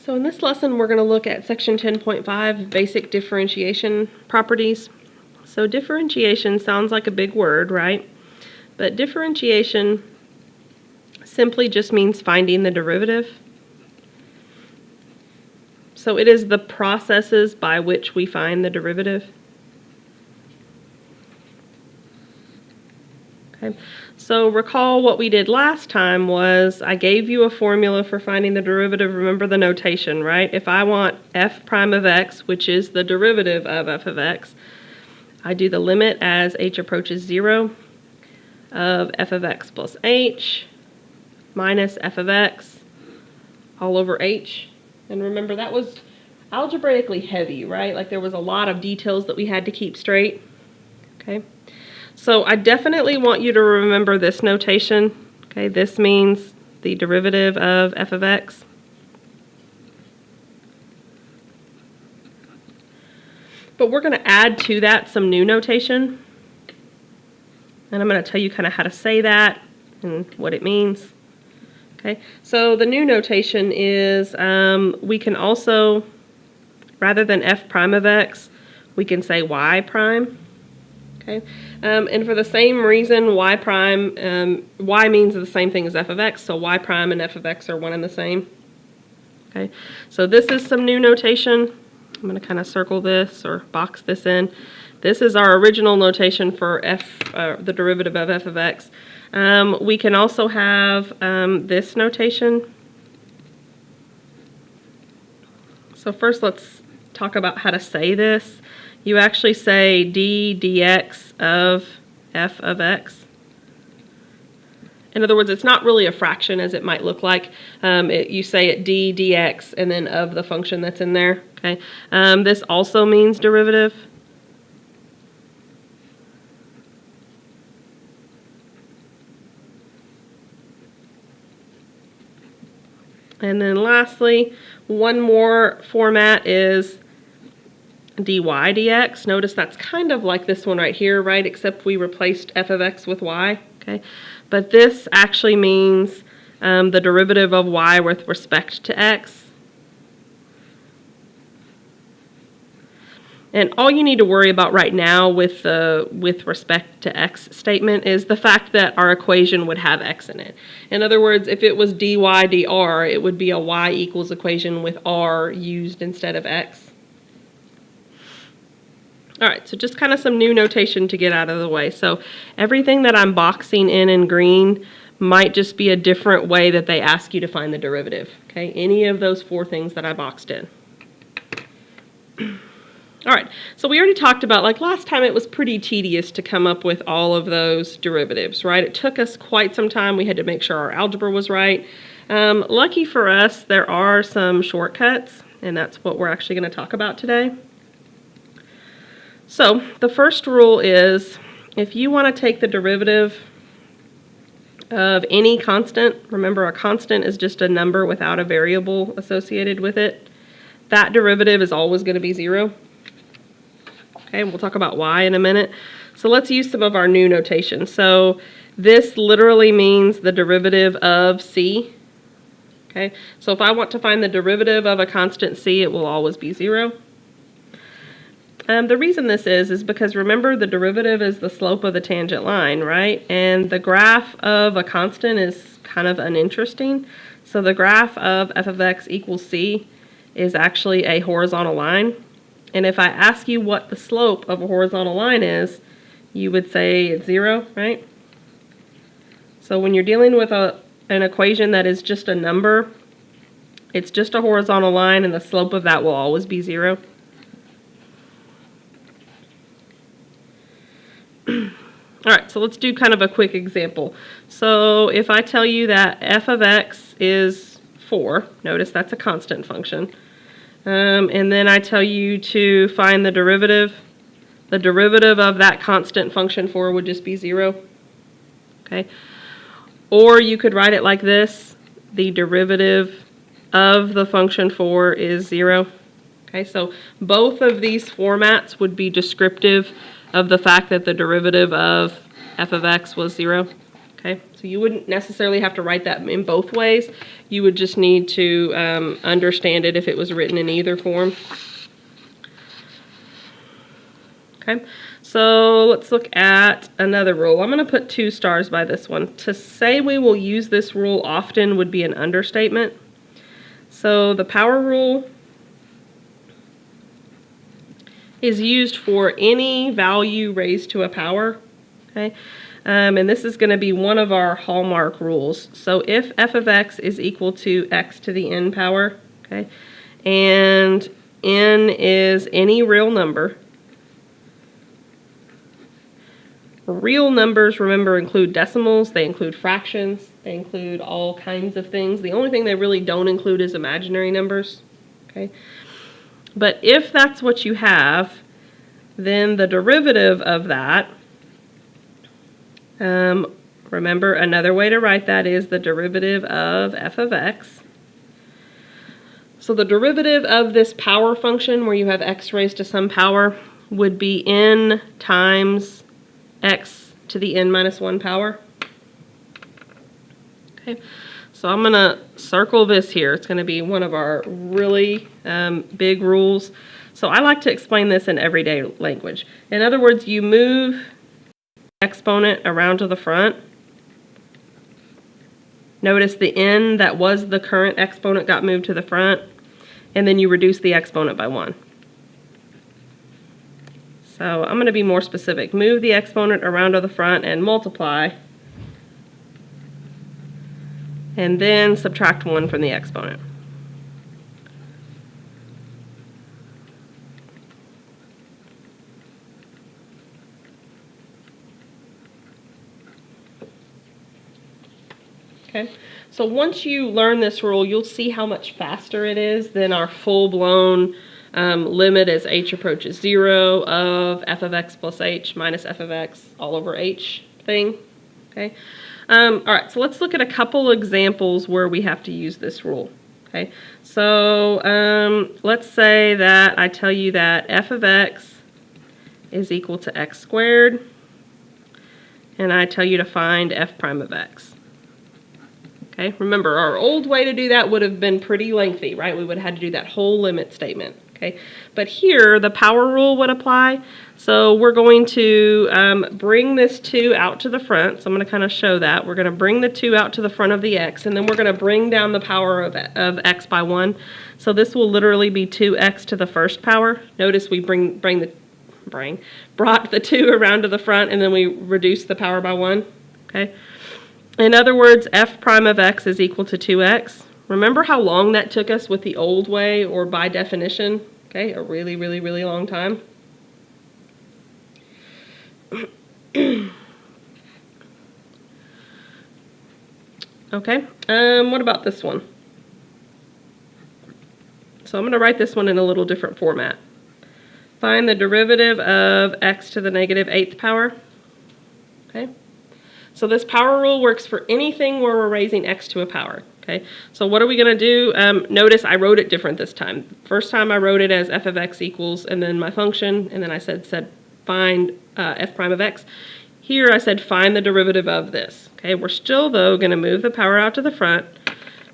So in this lesson, we're going to look at section 10.5, basic differentiation properties. So differentiation sounds like a big word, right? But differentiation simply just means finding the derivative. So it is the processes by which we find the derivative. Okay. So recall what we did last time was I gave you a formula for finding the derivative. Remember the notation, right? If I want f prime of x, which is the derivative of f of x, I do the limit as h approaches 0 of f of x plus h minus f of x all over h. And remember, that was algebraically heavy, right? Like there was a lot of details that we had to keep straight. Okay. So I definitely want you to remember this notation. Okay, this means the derivative of f of x. But we're going to add to that some new notation. And I'm going to tell you kind of how to say that and what it means. Okay, so the new notation is we can also, rather than f prime of x, we can say y prime. Okay, and for the same reason, y prime, y means the same thing as f of x, so y prime and f of x are one and the same. Okay, so this is some new notation. I'm going to kind of circle this or box this in. This is our original notation for the derivative of f of x. We can also have this notation. So first let's talk about how to say this. You actually say d dx of f of x. In other words, it's not really a fraction as it might look like. You say it d dx and then of the function that's in there. Okay. This also means derivative. And then lastly, one more format is dy dx. Notice that's kind of like this one right here, right? Except we replaced f of x with y, okay? But this actually means the derivative of y with respect to x. And all you need to worry about right now with the with respect to x statement is the fact that our equation would have x in it. In other words, if it was dy dr, it would be a y equals equation with r used instead of x. All right, so just kind of some new notation to get out of the way. So everything that I'm boxing in green might just be a different way that they ask you to find the derivative. Okay, any of those four things that I boxed in. All right, so we already talked about, like last time, it was pretty tedious to come up with all of those derivatives, right? It took us quite some time. We had to make sure our algebra was right. Lucky for us, there are some shortcuts, and that's what we're actually going to talk about today. So the first rule is if you want to take the derivative of any constant, remember a constant is just a number without a variable associated with it, that derivative is always going to be 0. Okay, we'll talk about why in a minute. So let's use some of our new notation. So this literally means the derivative of c. Okay, so if I want to find the derivative of a constant c, it will always be 0. The reason this is because remember the derivative is the slope of the tangent line, right? And the graph of a constant is kind of uninteresting. So the graph of f of x equals c is actually a horizontal line. And if I ask you what the slope of a horizontal line is, you would say it's 0, right? So when you're dealing with an equation that is just a number, it's just a horizontal line and the slope of that will always be 0. All right, so let's do kind of a quick example. So if I tell you that f of x is 4, notice that's a constant function, and then I tell you to find the derivative of that constant function 4 would just be 0. Okay, or you could write it like this: the derivative of the function 4 is 0. Okay, so both of these formats would be descriptive of the fact that the derivative of f of x was 0. Okay, so you wouldn't necessarily have to write that in both ways. You would just need to understand it if it was written in either form. Okay, so let's look at another rule. I'm going to put 2 stars by this one. To say we will use this rule often would be an understatement. So the power rule is used for any value raised to a power. Okay, and this is going to be one of our hallmark rules. So if f of x is equal to x to the n power, okay, and n is any real number. Real numbers, remember, include decimals, they include fractions, they include all kinds of things. The only thing they really don't include is imaginary numbers. Okay, but if that's what you have, then the derivative of that, remember, another way to write that is the derivative of f of x. So the derivative of this power function where you have x raised to some power would be n times x to the n minus 1 power. Okay, so I'm going to circle this here. It's going to be one of our really big rules. So I like to explain this in everyday language. In other words, you move exponent around to the front. Notice the n that was the current exponent got moved to the front, and then you reduce the exponent by 1. So I'm going to be more specific. Move the exponent around to the front and multiply, and then subtract 1 from the exponent. Okay, so once you learn this rule, you'll see how much faster it is than our full-blown limit as h approaches 0 of f of x plus h minus f of x all over h thing. Okay, all right, so let's look at a couple examples where we have to use this rule. Okay, so let's say that I tell you that f of x is equal to x squared, and I tell you to find f prime of x. Okay, remember, our old way to do that would have been pretty lengthy, right? We would have had to do that whole limit statement. Okay, but here the power rule would apply. So we're going to bring this 2 out to the front. So I'm going to kind of show that. We're going to bring the 2 out to the front of the x, and then we're going to bring down the power of x by 1. So this will literally be 2x to the first power. Notice we brought the 2 around to the front, and then we reduced the power by 1. Okay. In other words, f prime of x is equal to 2x. Remember how long that took us with the old way, or by definition? Okay, a really, really, really long time. Okay, what about this one? So I'm going to write this one in a little different format. Find the derivative of x to the negative 8th power. Okay. So this power rule works for anything where we're raising x to a power. Okay, so what are we going to do? Notice I wrote it different this time. First time I wrote it as f of x equals, and then my function, and then I said find f prime of x. Here I said find the derivative of this. Okay, we're still, though, going to move the power out to the front.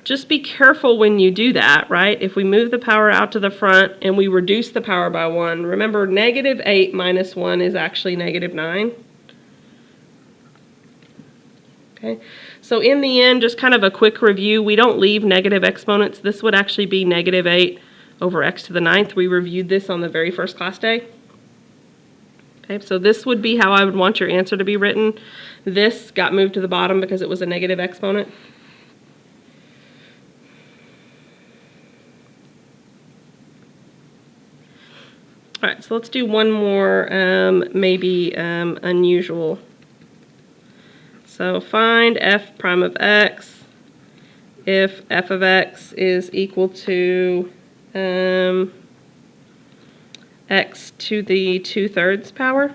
Just be careful when you do that, right? If we move the power out to the front and we reduce the power by 1, remember negative 8 minus 1 is actually negative 9. Okay, so in the end, just kind of a quick review, we don't leave negative exponents. This would actually be negative 8 over x to the 9th. We reviewed this on the very first class day. Okay, so this would be how I would want your answer to be written. This got moved to the bottom because it was a negative exponent. All right, so let's do one more maybe unusual. So find f prime of x if f of x is equal to x to the 2/3 power.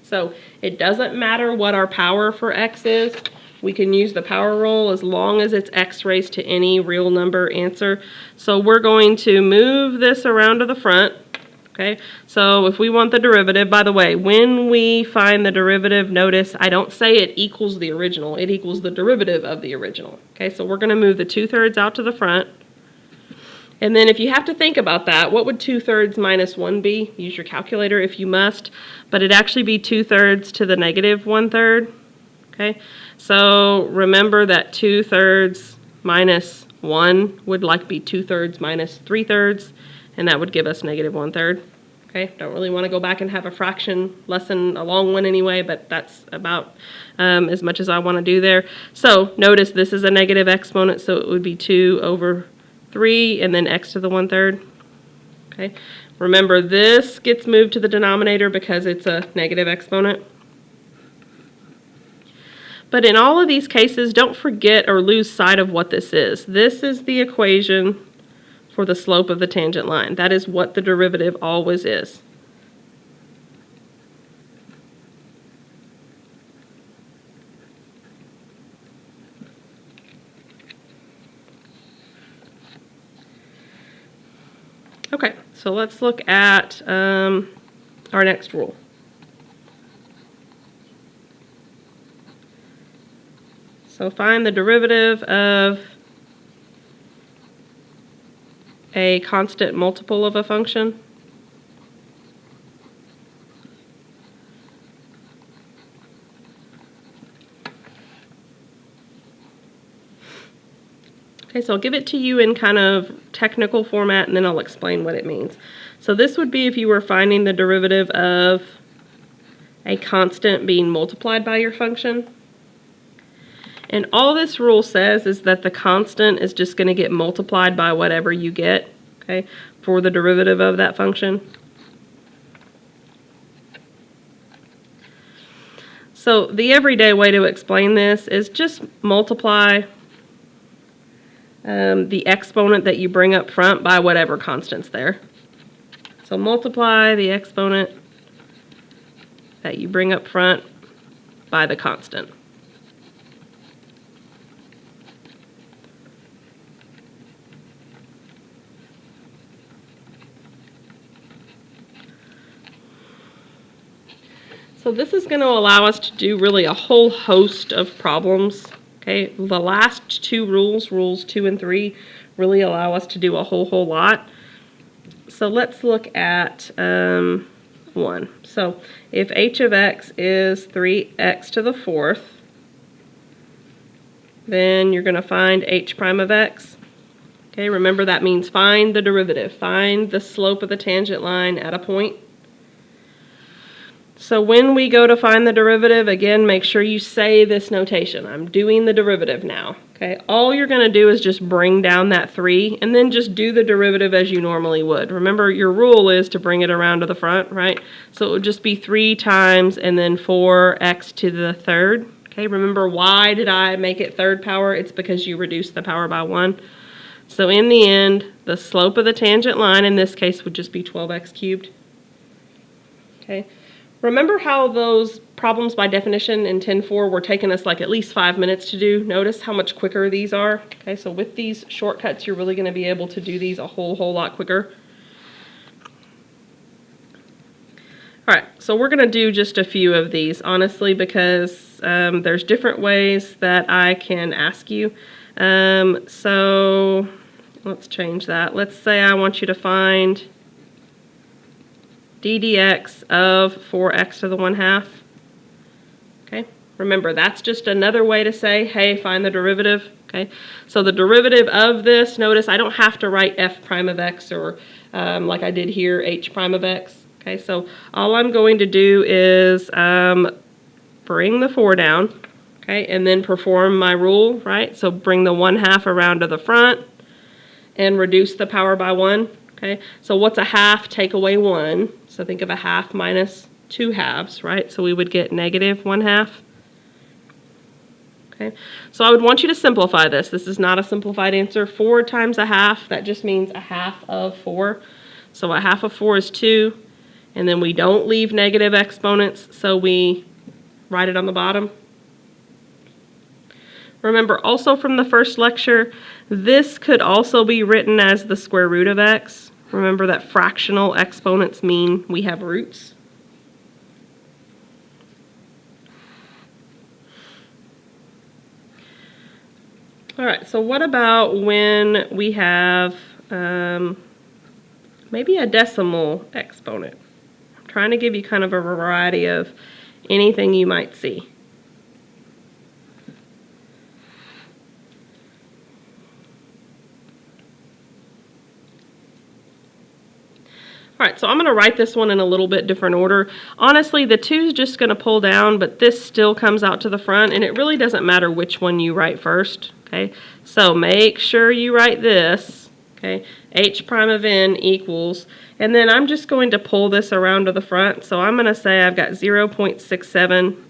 So it doesn't matter what our power for x is. We can use the power rule as long as it's x raised to any real number answer. So we're going to move this around to the front. Okay, so if we want the derivative, by the way, when we find the derivative, notice I don't say it equals the original, it equals the derivative of the original. Okay, so we're going to move the 2/3 out to the front. And then if you have to think about that, what would 2/3 minus 1 be? Use your calculator if you must, but it'd actually be 2/3 to the negative 1/3. Okay, so remember that 2/3 minus 1 would be 2/3 minus 3/3, and that would give us negative 1/3. Okay, don't really want to go back and have a fraction lesson, a long one anyway, but that's about as much as I want to do there. So notice this is a negative exponent, so it would be 2 over 3 and then x to the 1/3. Okay, remember this gets moved to the denominator because it's a negative exponent. But in all of these cases, don't forget or lose sight of what this is. This is the equation for the slope of the tangent line. That is what the derivative always is. Okay, so let's look at our next rule. So find the derivative of a constant multiple of a function. Okay, so I'll give it to you in kind of technical format and then I'll explain what it means. So this would be if you were finding the derivative of a constant being multiplied by your function. And all this rule says is that the constant is just going to get multiplied by whatever you get, okay, for the derivative of that function. So the everyday way to explain this is just multiply the exponent that you bring up front by whatever constant's there. So multiply the exponent that you bring up front by the constant. So this is going to allow us to do really a whole host of problems. Okay, the last two rules, rules 2 and 3, really allow us to do a whole lot. So let's look at 1. So if h of x is 3x to the 4th, then you're going to find h prime of x. Okay, remember that means find the derivative, find the slope of the tangent line at a point. So when we go to find the derivative, again, make sure you say this notation. I'm doing the derivative now. Okay, all you're going to do is just bring down that 3 and then just do the derivative as you normally would. Remember, your rule is to bring it around to the front, right? So it would just be 3 times and then 4x to the 3rd. Okay, remember, why did I make it 3rd power? It's because you reduced the power by 1. So in the end, the slope of the tangent line in this case would just be 12x cubed. Okay. Remember how those problems by definition in 10.4 were taking us like at least 5 minutes to do? Notice how much quicker these are. Okay, so with these shortcuts, you're really going to be able to do these a whole lot quicker. All right, so we're going to do just a few of these, honestly, because there's different ways that I can ask you. So let's change that. Let's say I want you to find d dx of 4x to the 1/2. Okay, remember that's just another way to say, hey, find the derivative. Okay, so the derivative of this, notice I don't have to write f prime of x or like I did here, h prime of x. Okay, so all I'm going to do is bring the 4 down, okay, and then perform my rule, right? So bring the 1/2 around to the front and reduce the power by 1. Okay, so what's a half? Take away 1. So think of a half minus 2 halves, right? So we would get negative 1/2. Okay, so I would want you to simplify this. This is not a simplified answer. 4 times a half, that just means a half of 4. So a half of 4 is 2. And then we don't leave negative exponents, so we write it on the bottom. Remember, also from the first lecture, this could also be written as the square root of x, Remember that fractional exponents mean we have roots. All right, so what about when we have maybe a decimal exponent? I'm trying to give you kind of a variety of anything you might see. All right, so I'm going to write this one in a little bit different order. Honestly, the 2 is just going to pull down, but this still comes out to the front, and it really doesn't matter which one you write first, okay? So make sure you write this, okay? H prime of n equals, and then I'm just going to pull this around to the front. So I'm going to say I've got 0.67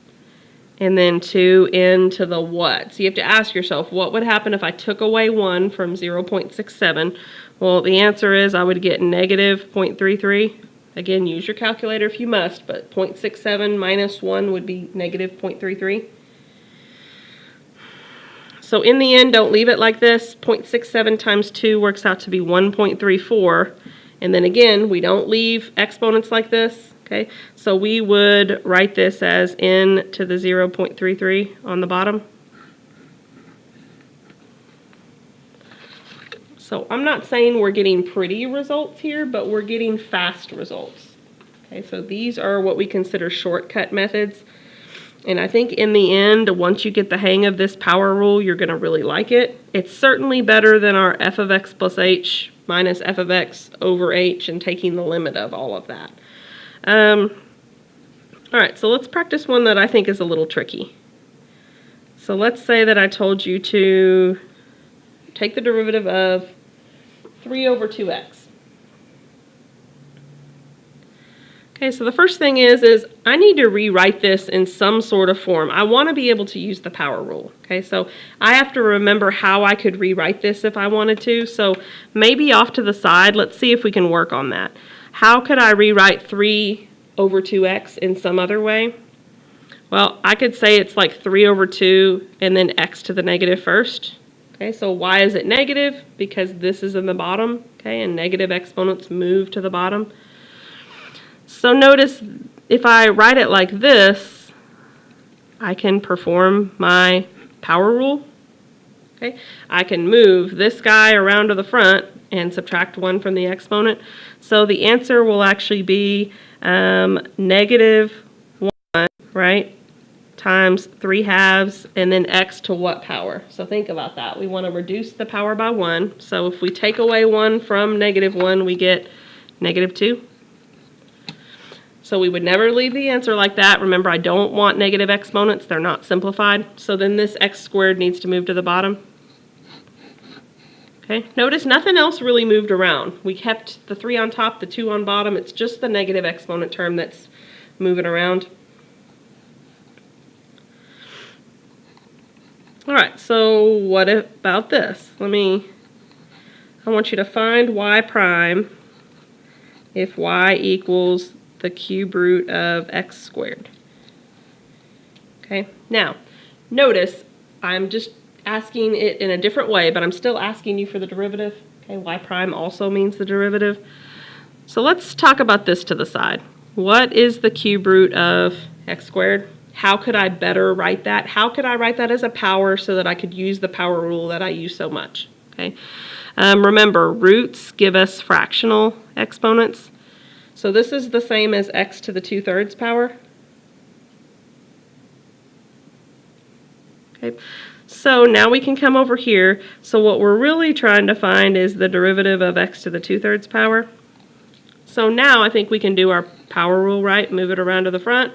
and then 2n to the what? So you have to ask yourself, what would happen if I took away 1 from 0.67? Well, the answer is I would get negative 0.33. Again, use your calculator if you must, but 0.67 minus 1 would be negative 0.33. So in the end, don't leave it like this. 0.67 times 2 works out to be 1.34. And then again, we don't leave exponents like this. Okay, so we would write this as n to the 0.33 on the bottom. So I'm not saying we're getting pretty results here, but we're getting fast results. Okay, so these are what we consider shortcut methods. And I think in the end, once you get the hang of this power rule, you're going to really like it. It's certainly better than our f of x plus h minus f of x over h and taking the limit of all of that. All right, so let's practice one that I think is a little tricky. So let's say that I told you to take the derivative of 3 over 2x. Okay, so the first thing is I need to rewrite this in some sort of form. I want to be able to use the power rule. Okay, so I have to remember how I could rewrite this if I wanted to. So maybe off to the side, let's see if we can work on that. How could I rewrite 3 over 2x in some other way? Well, I could say it's like 3 over 2 and then x to the negative first. Okay, so why is it negative? Because this is in the bottom, okay, and negative exponents move to the bottom. So notice if I write it like this, I can perform my power rule. Okay, I can move this guy around to the front and subtract 1 from the exponent. So the answer will actually be negative 1, right, times 3/2 and then x to what power? So think about that. We want to reduce the power by 1. So if we take away 1 from negative 1, we get negative 2. So we would never leave the answer like that. Remember, I don't want negative exponents. They're not simplified. So then this x squared needs to move to the bottom. Okay, notice nothing else really moved around. We kept the 3 on top, the 2 on bottom. It's just the negative exponent term that's moving around. All right, so what about this? I want you to find y prime if y equals the cube root of x squared. Okay, now notice I'm just asking it in a different way, but I'm still asking you for the derivative. Okay, y prime also means the derivative. So let's talk about this to the side. What is the cube root of x squared? How could I better write that? How could I write that as a power so that I could use the power rule that I use so much? Okay. Remember, roots give us fractional exponents. So this is the same as x to the 2/3 power. Okay. So now we can come over here. So what we're really trying to find is the derivative of x to the 2/3 power. So now I think we can do our power rule right, move it around to the front,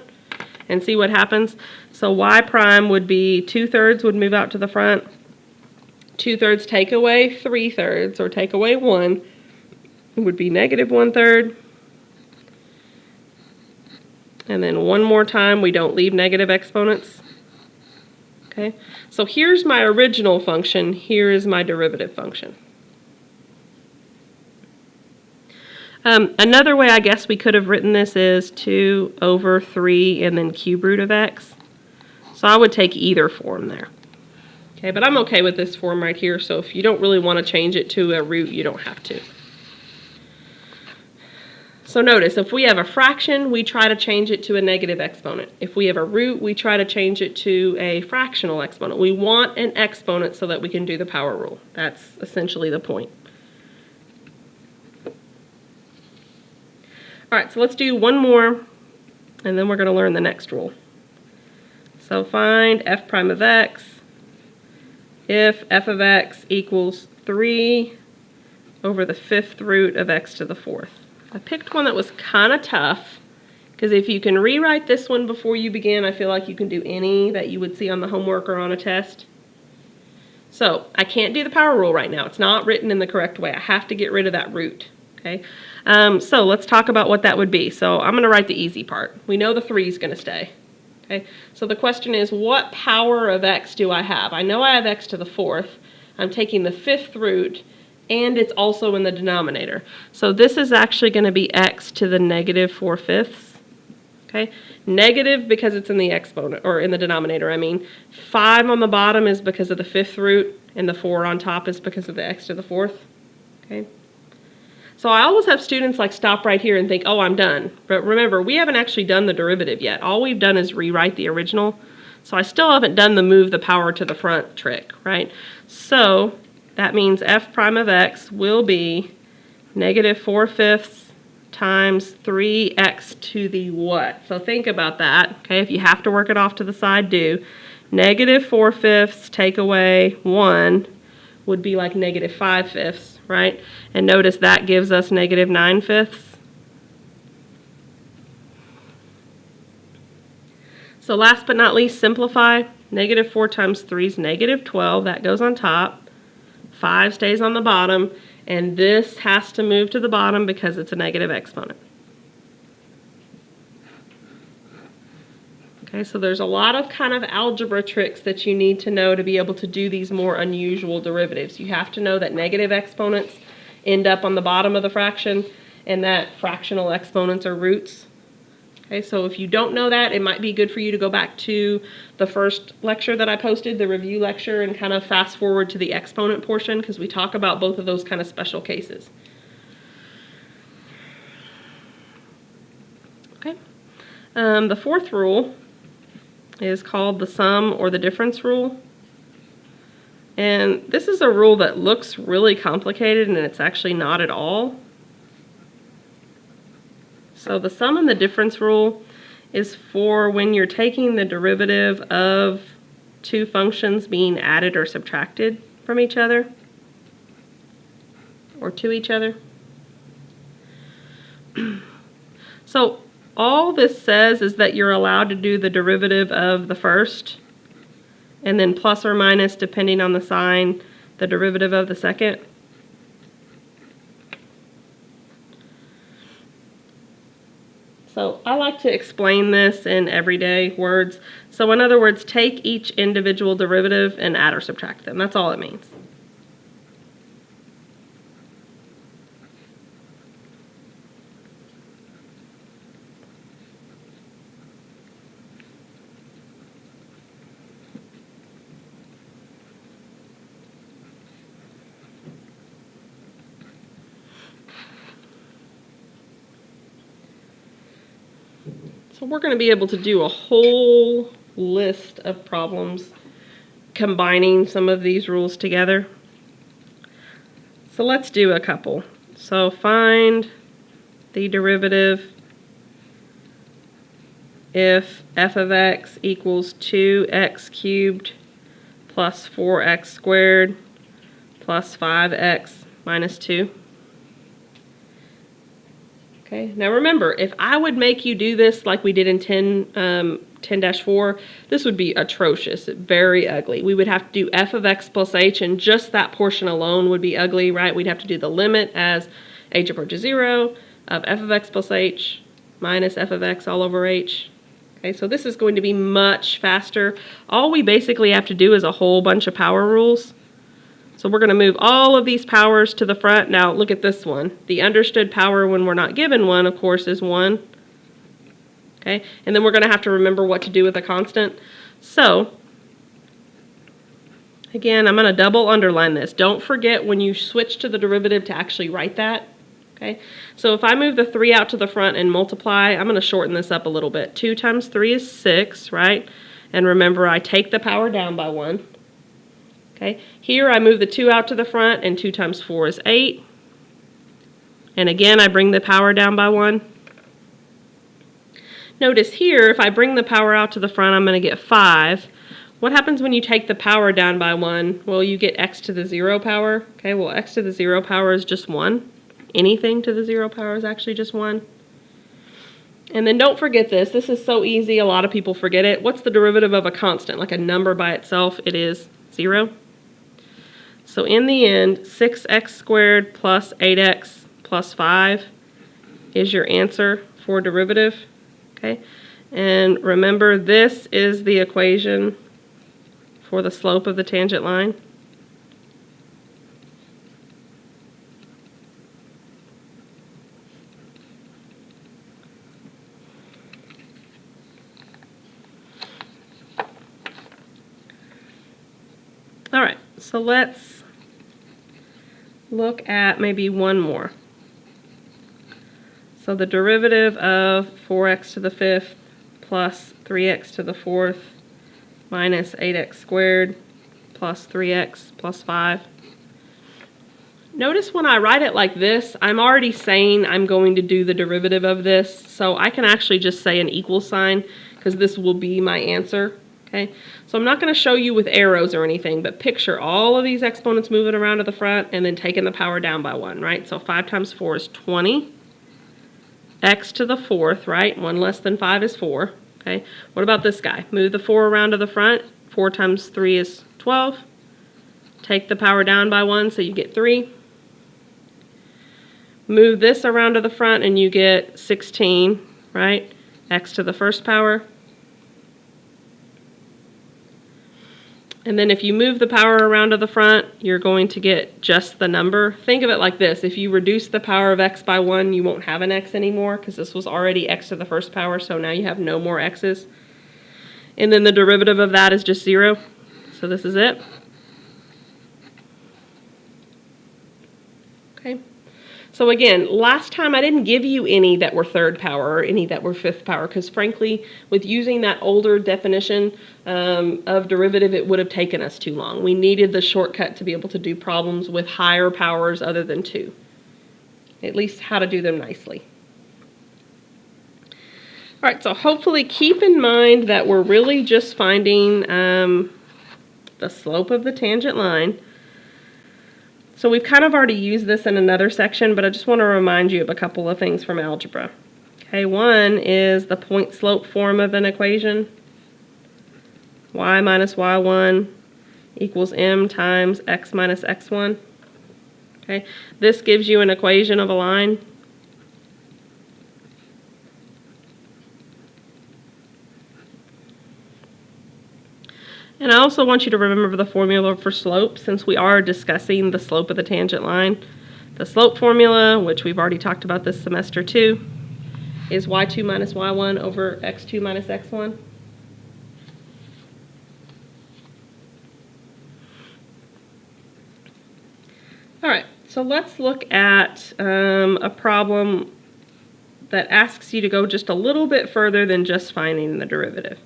and see what happens. So y prime would be 2/3 would move out to the front. 2/3 take away 3/3, or take away 1, it would be negative 1/3. And then one more time, we don't leave negative exponents. Okay, so here's my original function, here is my derivative function. Another way I guess we could have written this is 2 over 3 and then cube root of x. So I would take either form there. Okay, but I'm okay with this form right here, so if you don't really want to change it to a root, you don't have to. So notice, if we have a fraction, we try to change it to a negative exponent. If we have a root, we try to change it to a fractional exponent. We want an exponent so that we can do the power rule. That's essentially the point. All right, so let's do one more, and then we're going to learn the next rule. So find f prime of x if f of x equals 3 over the 5th root of x to the 4th. I picked one that was kind of tough, because if you can rewrite this one before you begin, I feel like you can do any that you would see on the homework or on a test. So I can't do the power rule right now. It's not written in the correct way. I have to get rid of that root. Okay. So let's talk about what that would be. So I'm going to write the easy part. We know the 3 is going to stay. Okay. So the question is, what power of x do I have? I know I have x to the 4th. I'm taking the 5th root, and it's also in the denominator. So this is actually going to be x to the negative 4/5. Okay, negative because it's in the exponent, or in the denominator, I mean. 5 on the bottom is because of the 5th root, and the 4 on top is because of the x to the 4th. Okay. So I always have students like stop right here and think, oh, I'm done. But remember, we haven't actually done the derivative yet. All we've done is rewrite the original. So I still haven't done the move the power to the front trick, right? So that means f prime of x will be negative 4/5 times 3x to the what? So think about that, okay? If you have to work it off to the side, do. Negative 4/5 take away 1 would be like negative 5/5, right? And notice that gives us negative 9/5. So last but not least, simplify. Negative 4 times 3 is negative 12. That goes on top. 5 stays on the bottom. And this has to move to the bottom because it's a negative exponent. Okay, so there's a lot of kind of algebra tricks that you need to know to be able to do these more unusual derivatives. You have to know that negative exponents end up on the bottom of the fraction and that fractional exponents are roots. Okay, so if you don't know that, it might be good for you to go back to the first lecture that I posted, the review lecture, and kind of fast forward to the exponent portion because we talk about both of those kind of special cases. Okay, the fourth rule is called the sum or the difference rule. And this is a rule that looks really complicated, and it's actually not at all. So the sum and the difference rule is for when you're taking the derivative of two functions being added or subtracted from each other or to each other. So all this says is that you're allowed to do the derivative of the first and then plus or minus, depending on the sign, the derivative of the second. So I like to explain this in everyday words. So in other words, take each individual derivative and add or subtract them. That's all it means. So we're going to be able to do a whole list of problems combining some of these rules together. So let's do a couple. So find the derivative if f of x equals 2x cubed plus 4x squared plus 5x minus 2. Okay, now remember, if I would make you do this like we did in 10-4, this would be atrocious, very ugly. We would have to do f of x plus h, and just that portion alone would be ugly, right? We'd have to do the limit as h approaches 0 of f of x plus h minus f of x all over h. Okay, so this is going to be much faster. All we basically have to do is a whole bunch of power rules. So we're going to move all of these powers to the front. Now look at this one. The understood power when we're not given one, of course, is 1. Okay, and then we're going to have to remember what to do with a constant. So again, I'm going to double underline this. Don't forget when you switch to the derivative to actually write that. Okay, so if I move the 3 out to the front and multiply, I'm going to shorten this up a little bit. 2 times 3 is 6, right? And remember, I take the power down by 1. Okay, here I move the 2 out to the front, and 2 times 4 is 8. And again, I bring the power down by 1. Notice here, if I bring the power out to the front, I'm going to get 5. What happens when you take the power down by 1? Well, you get x to the 0 power. Okay, well, x to the 0 power is just 1. Anything to the 0 power is actually just 1. And then don't forget this. This is so easy, a lot of people forget it. What's the derivative of a constant, like a number by itself? It is 0. So in the end, 6x squared plus 8x plus 5 is your answer for derivative. Okay, and remember, this is the equation for the slope of the tangent line. All right, so let's look at maybe one more. So the derivative of 4x to the 5th plus 3x to the 4th minus 8x squared plus 3x plus 5. Notice when I write it like this, I'm already saying I'm going to do the derivative of this, so I can actually just say an equal sign because this will be my answer. Okay, so I'm not going to show you with arrows or anything, but picture all of these exponents moving around to the front and then taking the power down by 1, right? So 5 times 4 is 20. X to the 4th, right? 1 less than 5 is 4. Okay, what about this guy? Move the 4 around to the front. 4 times 3 is 12. Take the power down by 1, so you get 3. Move this around to the front and you get 16, right? X to the 1st power. And then if you move the power around to the front, you're going to get just the number. Think of it like this. If you reduce the power of x by 1, you won't have an x anymore because this was already x to the 1st power, so now you have no more x's. And then the derivative of that is just 0. So this is it. Okay. So again, last time I didn't give you any that were 3rd power or any that were 5th power because frankly, with using that older definition of derivative, it would have taken us too long. We needed the shortcut to be able to do problems with higher powers other than 2. At least how to do them nicely. All right, so hopefully keep in mind that we're really just finding the slope of the tangent line. So we've kind of already used this in another section, but I just want to remind you of a couple of things from algebra. Okay, one is the point slope form of an equation. Y minus y1 equals m times x minus x1. Okay, this gives you an equation of a line. And I also want you to remember the formula for slope since we are discussing the slope of the tangent line. The slope formula, which we've already talked about this semester too, is y2 minus y1 over x2 minus x1. All right, so let's look at a problem that asks you to go just a little bit further than just finding the derivative.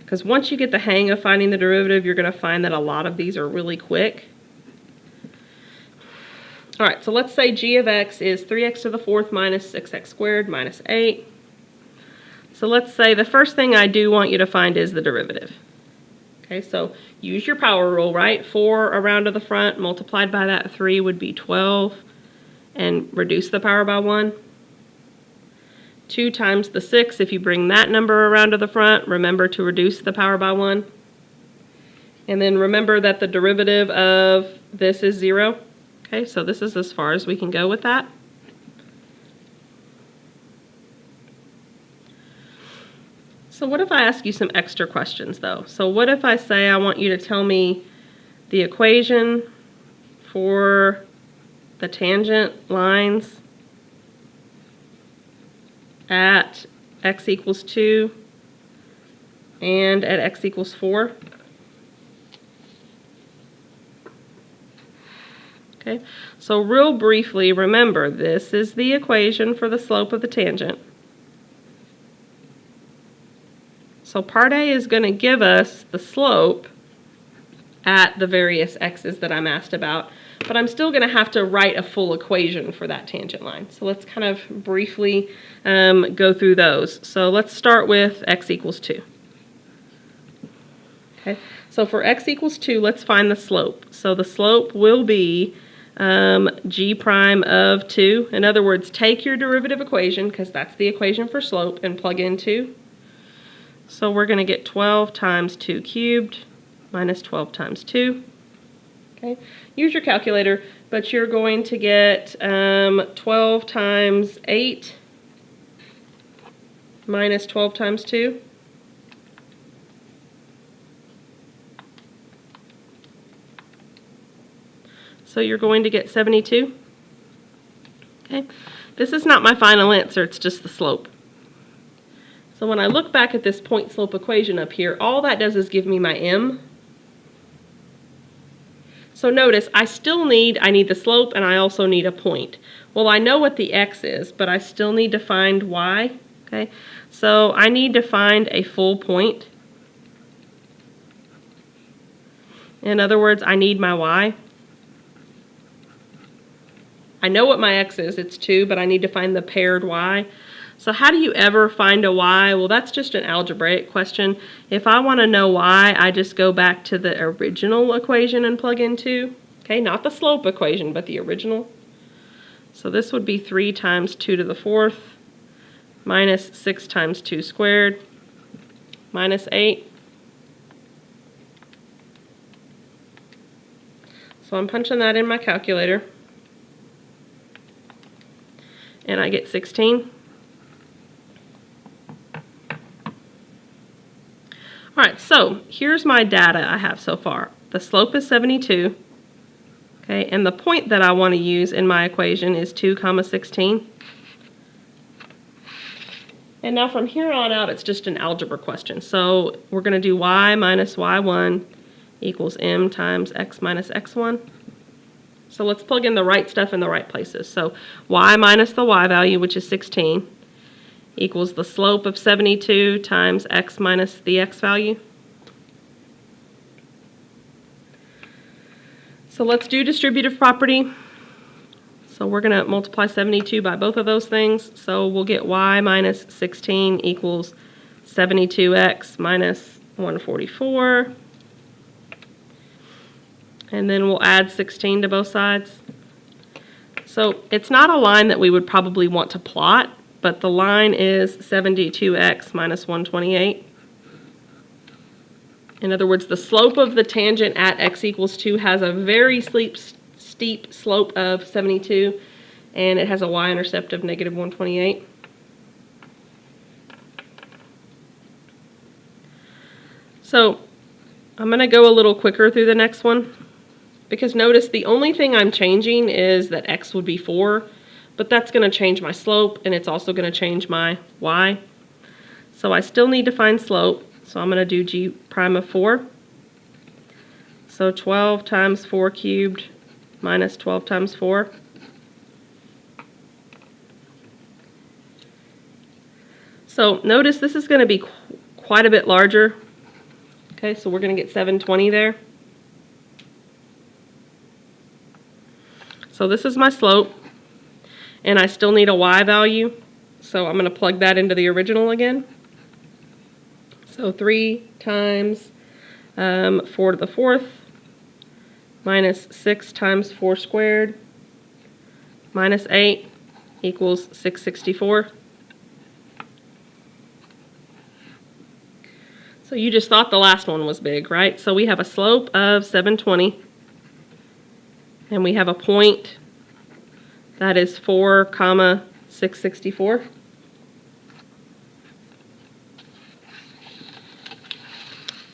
Because once you get the hang of finding the derivative, you're going to find that a lot of these are really quick. All right, so let's say g of x is 3x to the 4th minus 6x squared minus 8. So let's say the first thing I do want you to find is the derivative. Okay, so use your power rule, right? 4 around to the front multiplied by that 3 would be 12, and reduce the power by 1. 2 times the 6, if you bring that number around to the front, remember to reduce the power by 1. And then remember that the derivative of this is 0. Okay, so this is as far as we can go with that. So what if I ask you some extra questions though? So what if I say I want you to tell me the equation for the tangent lines at x equals 2 and at x equals 4. Okay, so real briefly, remember, this is the equation for the slope of the tangent. So part A is going to give us the slope at the various x's that I'm asked about, but I'm still going to have to write a full equation for that tangent line. So let's kind of briefly go through those. So let's start with x equals 2. Okay, so for x equals 2, let's find the slope. So the slope will be g prime of 2. In other words, take your derivative equation, because that's the equation for slope, and plug in 2. So we're going to get 12 times 2 cubed minus 12 times 2. Okay, use your calculator, but you're going to get 12 times 8 minus 12 times 2. So you're going to get 72. Okay, this is not my final answer, it's just the slope. So when I look back at this point slope equation up here, all that does is give me my m. So notice, I need the slope, and I also need a point. Well, I know what the x is, but I still need to find y. Okay, so I need to find a full point. In other words, I need my y. I know what my x is, it's 2, but I need to find the paired y. So how do you ever find a y? Well, that's just an algebraic question. If I want to know y, I just go back to the original equation and plug in 2. Okay, not the slope equation, but the original. So this would be 3 times 2 to the 4th minus 6 times 2 squared minus 8. So I'm punching that in my calculator, and I get 16. All right, so here's my data I have so far. The slope is 72, okay, and the point that I want to use in my equation is 2 comma 16. And now from here on out, it's just an algebra question. So we're going to do y minus y1 equals m times x minus x1. So let's plug in the right stuff in the right places. So y minus the y value, which is 16, equals the slope of 72 times x minus the x value. So let's do distributive property. So we're going to multiply 72 by both of those things. So we'll get y minus 16 equals 72x minus 144. And then we'll add 16 to both sides. So it's not a line that we would probably want to plot, but the line is 72x minus 128. In other words, the slope of the tangent at x equals 2 has a very steep slope of 72, and it has a y-intercept of negative 128. So I'm going to go a little quicker through the next one, because notice the only thing I'm changing is that x would be 4, but that's going to change my slope, and it's also going to change my y. So I still need to find slope, so I'm going to do g prime of 4. So 12 times 4 cubed minus 12 times 4. So notice this is going to be quite a bit larger. Okay, so we're going to get 720 there. So this is my slope, and I still need a y value, so I'm going to plug that into the original again. So 3 times 4 to the 4th minus 6 times 4 squared minus 8 equals 664. So you just thought the last one was big, right? So we have a slope of 720, and we have a point that is 4 comma 664.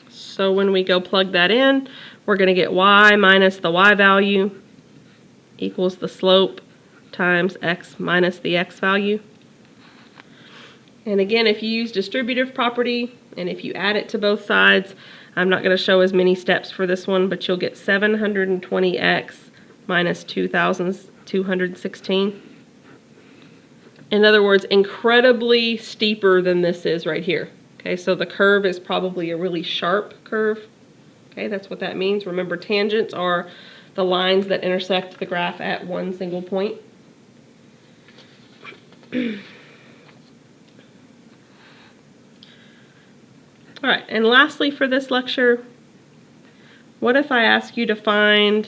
So when we go plug that in, we're going to get y minus the y value equals the slope times x minus the x value. And again, if you use distributive property and if you add it to both sides, I'm not going to show as many steps for this one, but you'll get 720x minus 2,216. In other words, incredibly steeper than this is right here. Okay, so the curve is probably a really sharp curve. Okay, that's what that means. Remember, tangents are the lines that intersect the graph at one single point. All right, and lastly for this lecture, what if I ask you to find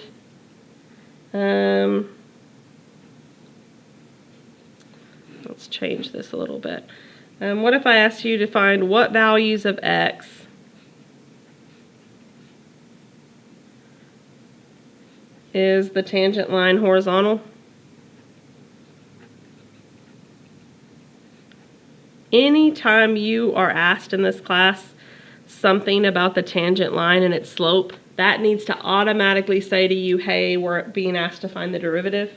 let's change this a little bit. What if I asked you to find what values of x is the tangent line horizontal? Anytime you are asked in this class something about the tangent line and its slope, that needs to automatically say to you, hey, we're being asked to find the derivative.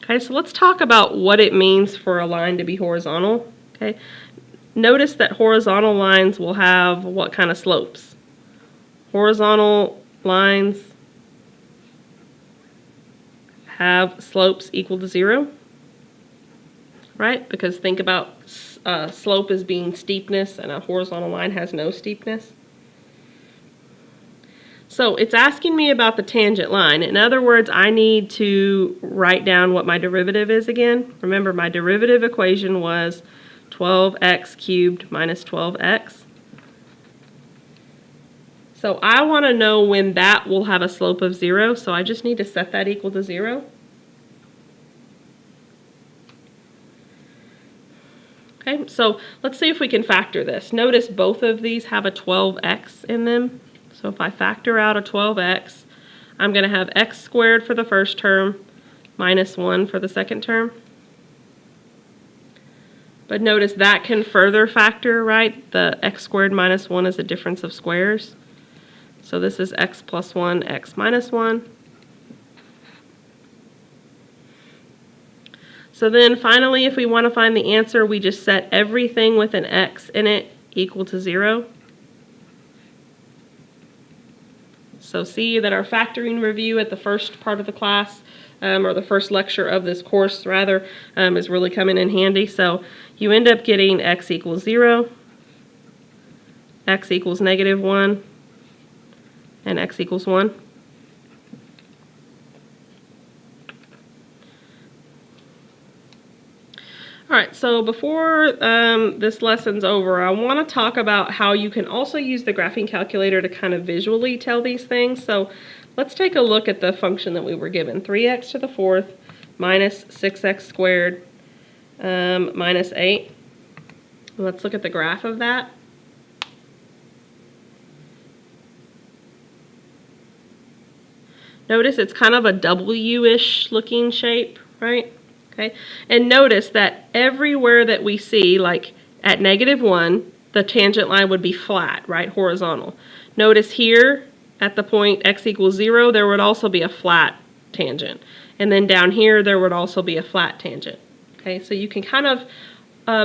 Okay, so let's talk about what it means for a line to be horizontal. Okay, notice that horizontal lines will have what kind of slopes? Horizontal lines have slopes equal to 0, right? Because think about slope as being steepness, and a horizontal line has no steepness. So it's asking me about the tangent line. In other words, I need to write down what my derivative is again. Remember, my derivative equation was 12x cubed minus 12x. So I want to know when that will have a slope of 0, so I just need to set that equal to 0. Okay, so let's see if we can factor this. Notice both of these have a 12x in them. So if I factor out a 12x, I'm going to have x squared for the first term minus 1 for the second term. But notice that can further factor, right? The x squared minus 1 is a difference of squares. So this is x plus 1, x minus 1. So then finally, if we want to find the answer, we just set everything with an x in it equal to 0. So see that our factoring review at the first part of the class, or the first lecture of this course rather, is really coming in handy. So you end up getting x equals 0, x equals negative 1, and x equals 1. All right, so before this lesson's over, I want to talk about how you can also use the graphing calculator to kind of visually tell these things. So let's take a look at the function that we were given, 3x to the fourth minus 6x squared minus 8. Let's look at the graph of that. Notice it's kind of a W-ish looking shape, right? Okay, and notice that everywhere that we see, like at negative 1, the tangent line would be flat, right, horizontal. Notice here at the point x equals 0, there would also be a flat tangent. And then down here, there would also be a flat tangent. Okay, so you can kind of,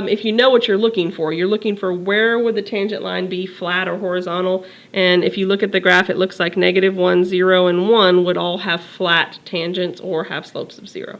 if you know what you're looking for where would the tangent line be flat or horizontal. And if you look at the graph, it looks like negative 1, 0, and 1 would all have flat tangents or have slopes of 0.